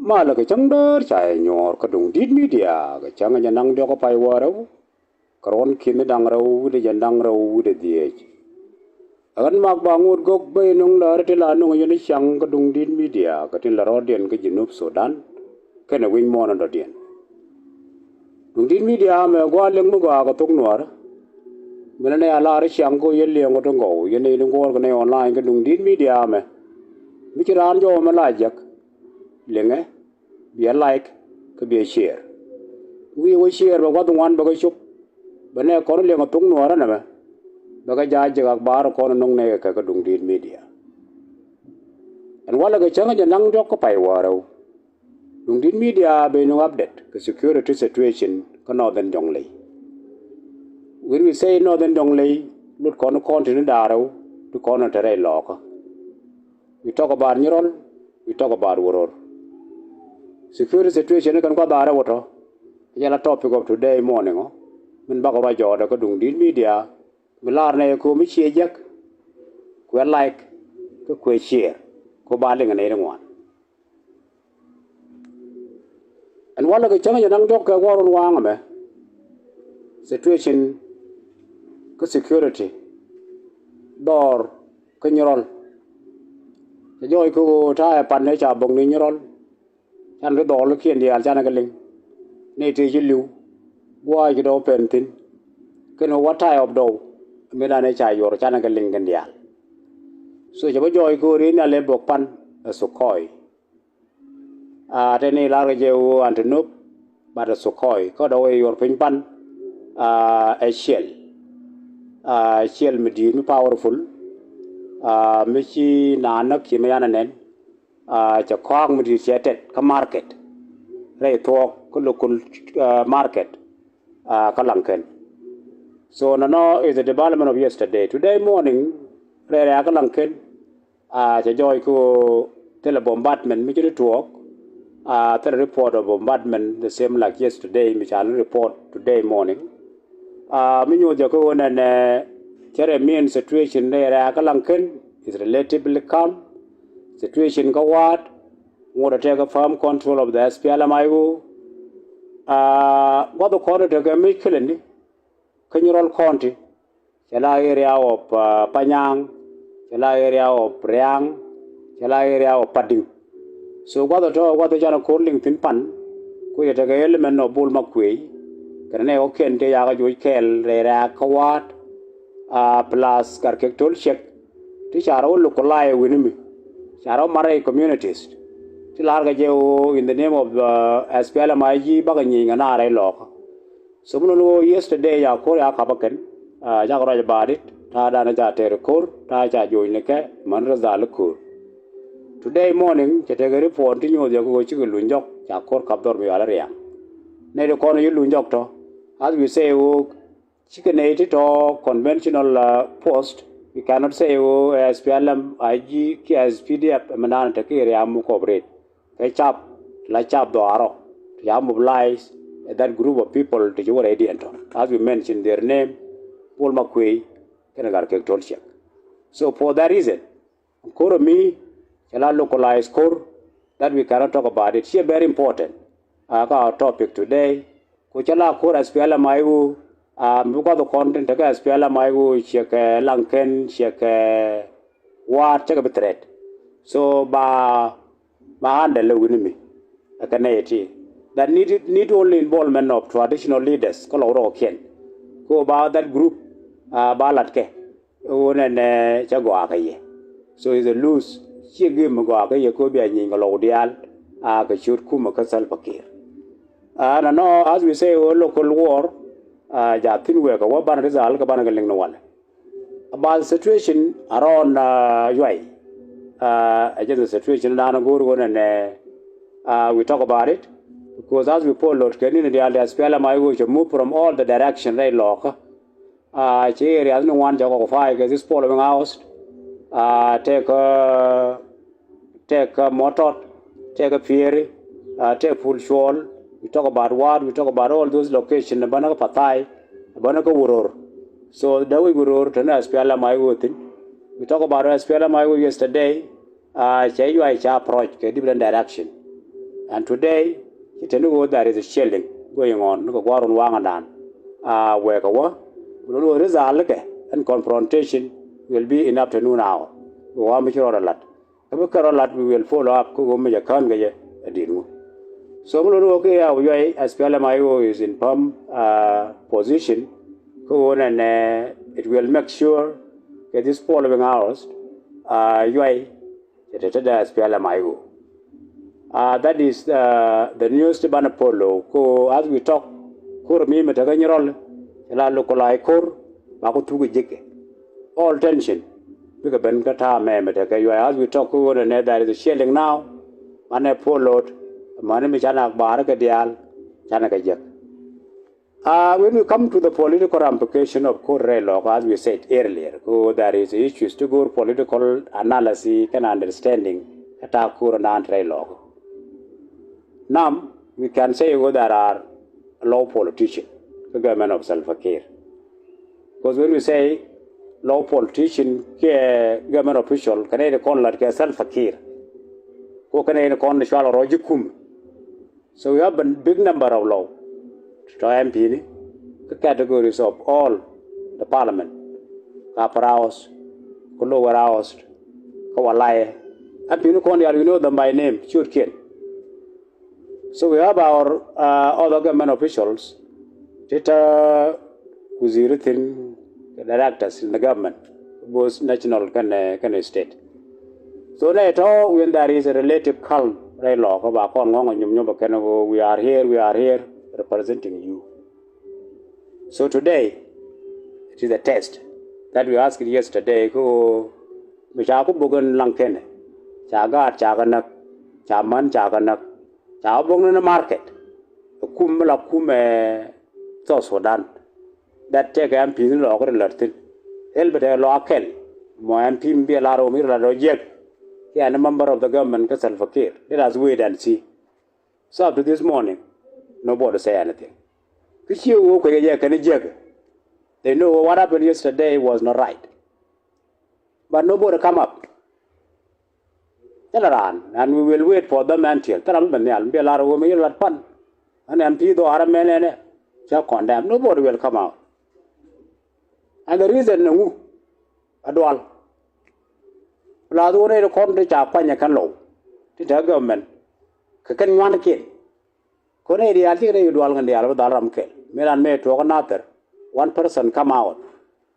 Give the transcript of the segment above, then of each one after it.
mà là cái chẳng đỡ chạy nhỏ cái đồng dit media cái chẳng cái năng cho có phải vào đâu karon khi nó đang rau để dân đang rau để đi agan mak bangun gok bay nung lar te la nung yoni chang ka dung din media ka tin la rodian ka Junub Sudan ka na win mo na rodian dung din media me gwa leng mo ga ka tok nuar mena ne ala ri chang ko yel le ngo ngo yene ni ngor ka ne online ka dung din media me mi ki ran jo ma la jak lenge bi like ka bi share we share ba dung wan ba ka chup ba ne ko le ngo tok nuar na me baga jaje ak bar ko nong ne ka dung din media and wala ga changa janang dok ko pai waro dung din media be no update the security situation ko northern jonglei when we say northern jonglei lut ko no continent daro to ko no tere loko we talk about nirol we talk about woror security situation kan ko daro woto yala topic of today morning min ba ko ra joda ko dung din media milar ne ko mi che jak ko like ko share ko bale ngane ngwan and wala ga changa nang dok ka waron wanga me situation ko security dor ko nyorol te joy ko ta pan ne cha bong ni nyorol chan ro dol kien dia chan ga ling ne te ji lu gwa ji do pentin keno watai of do mera ne cha yor chan ga ling gan dia so jabo joy ko ri na le bok pan Sukhoi te ne la ga je wo antenup ba da Sukhoi ko do yor pin pan a shell medi mi powerful mi chi na nak ki me yana nen cha khong medi chetet ka market re to ko local market ka lanken so no is the development of yesterday today morning re ka lanken cha joy ko tele bombardment mi chi talk the report of bombardment the same like yesterday mi chan report today morning mi nyo ja ko na ne chere mean situation re ka lanken is relatively calm situation ka wat ngora take a firm control of the SPLMIO what the corner to ga mi kileni Kanyural County chala area of Panyang chala area of Priang chala area of Pading so what the jana calling tin pan ko yeta ga element no bul makwe karne o kente ya ga joy kel re kawat plus karkektol check ti charo lokalai winimi charo mare communities ti larga je in the name of SPLMIG baga nyinga na re lok so muno yesterday ya ko ya kabaken ja ko raja badit ta da na ja ter kor ta ja joy ne ke man razal kur today morning chete ga report ti nyo je ko chi lunjok ja kor kabdor mi ala riang ne de ko no lunjok to as we say chicken to conventional post we cannot say SPLM IG ki as PDF manan ta ki area mu cooperate kai chap la chap do aro ya mobilize that group of people to you already enter as we mentioned their name Paul Makwe kenagar ke tolchek so for that reason core me shall localize core that we cannot talk about it here very important our topic today ko chala core SPLM ayu because the content of SPLM ayu check lanken check what check betret so ba handle winimi akaneti that need only involvement of traditional leaders koloro ken ko ba that group balat ke onen chago akaye so is a loose chigi mgo akaye ko bi anyi ngolo dial ka chut kuma ka sal pakir na no as we say local war ja tin we ka wa ban result ka ban galing no wala about situation around yoi just the situation na go we talk about it because as we pull out can in the SPLM I will move from all the direction right lock area no one jago fire this following house take a motor take a ferry take full shoal we talk about what we talk about all those locations banaka patai banaka uror so that we uror to SPLM I will think we talk about SPLM I will yesterday you I approach different direction And today, there is a shelling going on. No go on wangadan. Where go? No result and confrontation will be in afternoon hour. We want me to lot. We will follow up. Go me a can get a deal. So okay, as PLMIO is in firm position, go on and it will make sure that this following hours, UI, as PLMIO. That is the news to Banapolo. Ko as we talk, Kor me Metaganirol, La Locolai Kor, Bakutu Jike. All tension. Because Benkata Memetaka, as we talk over and there is a shelling now, Manapolo, Manamichana Baragadial, Chanakajak. When we come to the political ramification of Kor Law, as we said earlier, there is issues to go political analysis and understanding at our Kor and Law. Now, we can say there are law politicians, the government of Salva Kiir. Because when we say law politician, government official, can I call like Salva Kiir? Who can I call the Shala Rojikum? So we have a big number of law. MP, the categories of all the parliament, upper house, lower house, Kawalai, and you know them by name, Churkin. So we have our other government officials, who's written directors in the government, both national and state. So when there is a relative calm, we are here representing you. So today, it is a test that we asked yesterday. Go, Mishaku Bugan Lankene, Chagat Chaganak, Chaman Chaganak. Chabong in the market, a kumla kume Sudan. That take MP in law or Latin. Elbert Local, my MP be a lot of Mirajek. He and a member of the government, Salva Kiir. Let us wait and see. So up to this morning, nobody say anything. They know what happened yesterday was not right. But nobody come up. And we will wait for them until be a lot of women at fun. And MP though are a man shall condemn. Nobody will come out. And the reason Adwal Ladore the country Chapanya can low. To the government. Can want a kid. Conady, I think you dwell on the Alvadaram kill. Milan may to another. One person come out.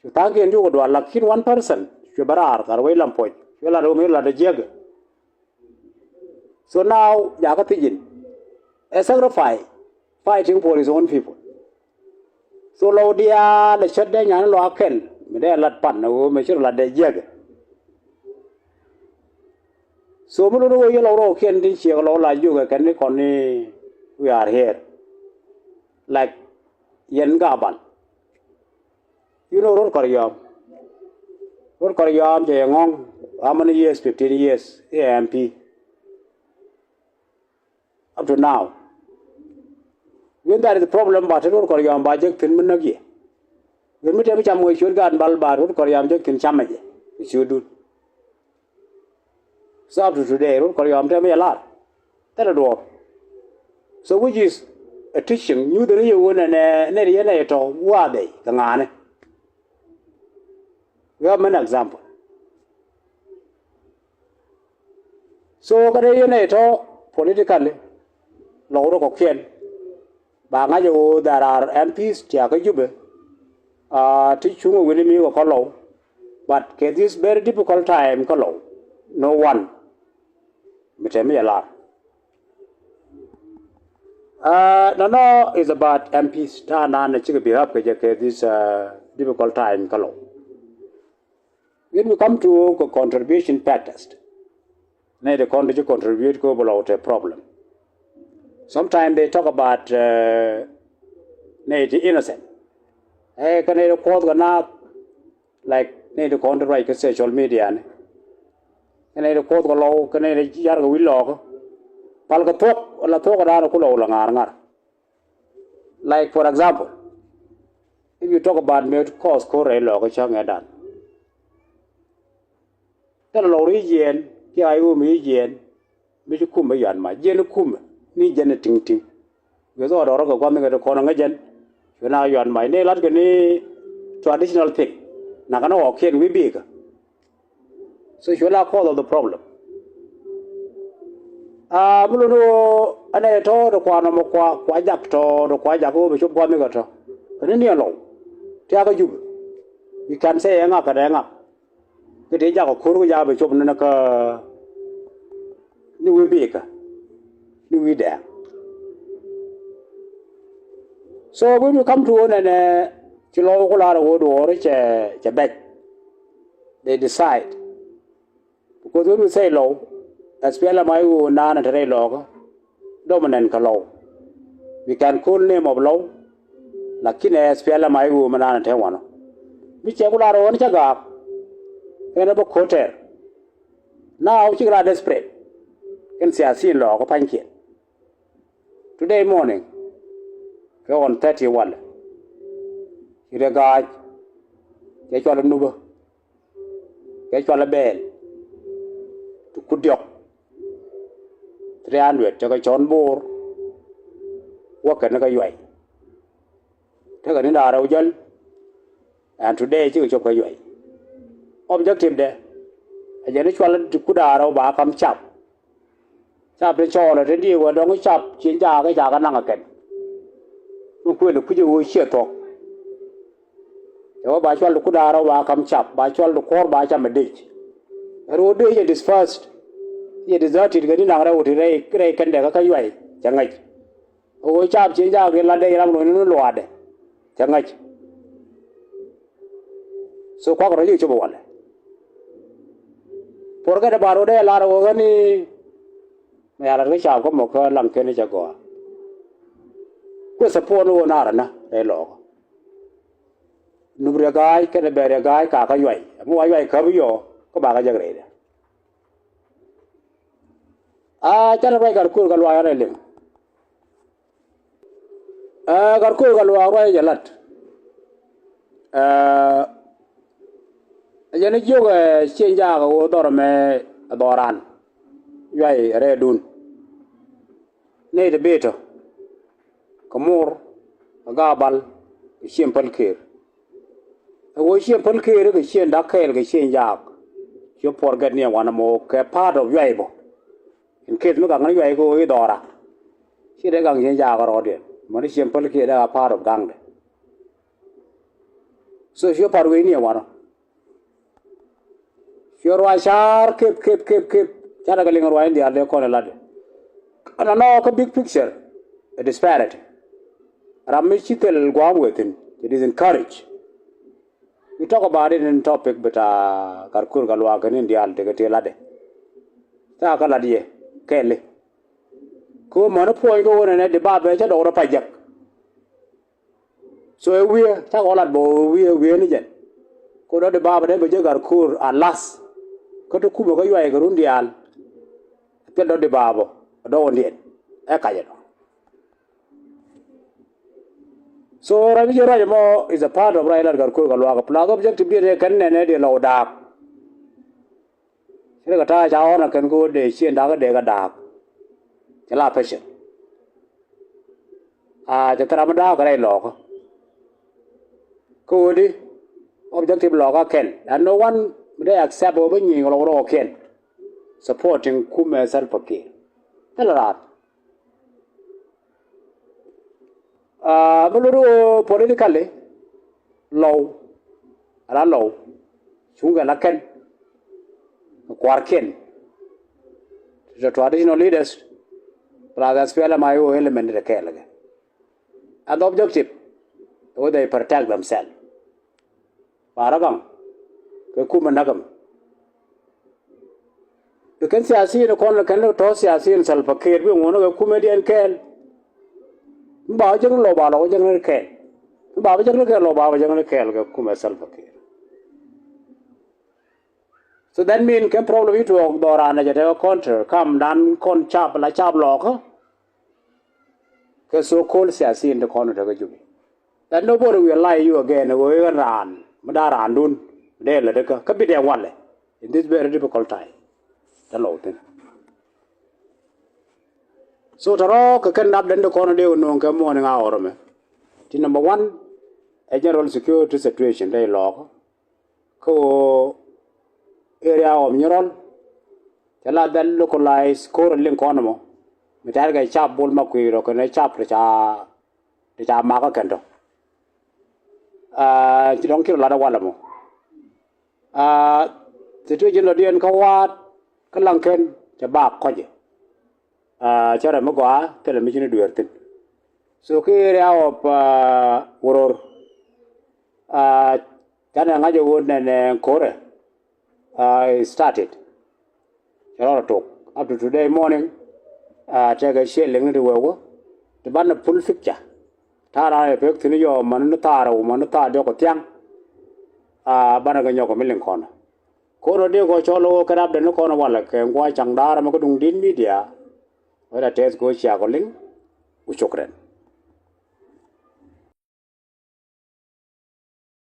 You thank you would like one person. Shubarar or William Point. You'll have the jagger. So now, Yakatijin, a sacrifice, fighting for his own people. So, Laudia, the Shadden and Locken, they are not pan, no measure like the jagger. So, Mulu Yellow can teach you like you can we are here. Like Yen Gaban. You know, Road Koryam. Road Koryam, Jayangong, how many years? 15 years, AMP. Up to now. When there is a problem, but I don't call you on budget, then Munagi. When we tell me should go and Balbar, would call you on Jack in Chamaji. It should do. So up to today, don't call you on tell me a lot. Tell a door. So which is a teaching, you the real one and Neriana at all, who are they? Kangane. We have an example. So, politically, Laura Coquian, Bangajo, there are MPs, Tiaka Jube, teaching William or Colo, but at this very difficult time, Colo, no one, Mitemiala. No, is about MPs, stand on the chicken behalf this difficult time, Colo. When we come to contribution per test, the country contribute go about a problem. Sometimes they talk about the innocent. Hey, can they report gonna like the country like social media? Can they report the law? Can they jar will law? Palka talk or la talk around Kulo. Like for example, if you talk about me to cause Korea law, Chang Adan. Tell a law region. Ki ayu mi yen mi kum yan ma yen kum ni jen ting ting we zo do ko kwam ga ko na jen na yon mai ne lat ke ni traditional thing na kana o ken we big so you la cause of the problem bulu no ane to do kwa no kwa jak to do kwa jak ko be chup kwam ga to ni lo tia ga jub you can say nga ka nga cái đấy giờ có ja be chup na ka ni we big ni we there. So when we come to one and chilo ko la ro do ro che back they decide because when we say low as well mai u na na tre lo dominant ka low we can call name of low lakini as well mai u na na te wano bi che ko la ro ni cha ga ena bo koter now chi gra desperate can see as in lo ko pan ki today morning go on 31 ire ga ke cho la nuba ke cho la bel tu kudyok 300 cho cái chón bor wa kan ga yoy thế ga ni da ra ujal and today chi cho ga yoy objective de a je ni cho la ku da ra ba kam chap chap le cho la de wa dong chap chin ja ga nang ga ku le ku je wo xie to yo ba chwa lu ku da ra wa kam chap ba chwa lu kor ba cha me de ro de ye this first ye desert ga ni na ra wo re kan de ka yoi cha ngai o chap chin ja ge la de ra no no lo ade cha ngai so kwa ro ye cho bo wala por ga de ba ro de la ro ga ni me ala ga cha ko mo ka lang ke ni cha go questo può non arana e lo nubria gai che ne bere gai ka yoi mo yoi ka yo ko ba ga jagre chala bai gar kur galwa ya lim gar kur galwa wa ya lat ya ne joga chenja ga o dorme adoran yoi re dun ne de beto kamur agabal chen palker wo chen palker ga chen da kael ga chen yak yo forget ne wana mo ke part of yaibo in case me ga ngai yai go i dora chi de gang chen ja ga ro de mo ni chen palker da part of gang de so yo par we ne wana yo wa shar kep chara ga lingar wa indi ale ko ne lade ana no ko big picture a disparity Ramichitel Guamwetin, it is encouraged. We talk about it in topic, but Karkur Galwakan in the Altegatilade. Takaladie, Kelly. Go monopoint over and at the barber or a pajak. So we talk all at bo, we are again. Go to the barber, never Jagarkur, alas. Go to Kuba, you are a Grundial. Tell the barber, I don't want it. Ekayano. So Ravi Rajamo is a part of Raila Garkur Galwaka. Plug objective be can and a low dark. Segata Jawana can go de she and Daga Dega dark. Jala patient. The Taramada Gray log. Cody objective logger can, and no one they accept opening or can supporting Kume self care. Tell her Buluru politically low, ala low, chunga laken, kwarken. The traditional leaders, brothers, fell my own element in the Kelly. And the objective, where they protect themselves. Paragam, Kumanagam. You can see I see the corner can toss I see in Salpakir, we want to comedian Kel. Ba jang lo ba lo jang ke ba jang ke lo ba jang ke ga kuma self care so that mean can problem it to dora na jate counter come dan kon chap la chap lo ko ke so called siasi in the corner ga jubi that nobody will lie you again go ran madaran dun de la de ka bi de wale in this very difficult time the low thing so taro ka kan dab den ko no de no ka mo nga orome ti number 1 a general security situation dai lo ko area of Nyorol tela dal localize ko len ko no mo mi tar ga chap bol ma ku ro ko ne chap cha ma ka kendo ti don ki la da wala mo situation lo dien ka wat ka lang ken cha ba ko je cha ra mo gwa te le mi ni duertin so ki area of woror kana ngajo won ne kore started talk up to today morning take a shelling the wewo the ban full picture tara effect ni yo man tara man ta do ko tiang bana ga nyoko milin kono ko ro de go cholo karab de no kono wala ke ngwa changdara ma ko dung din media wala tes go chia ko ling u chokren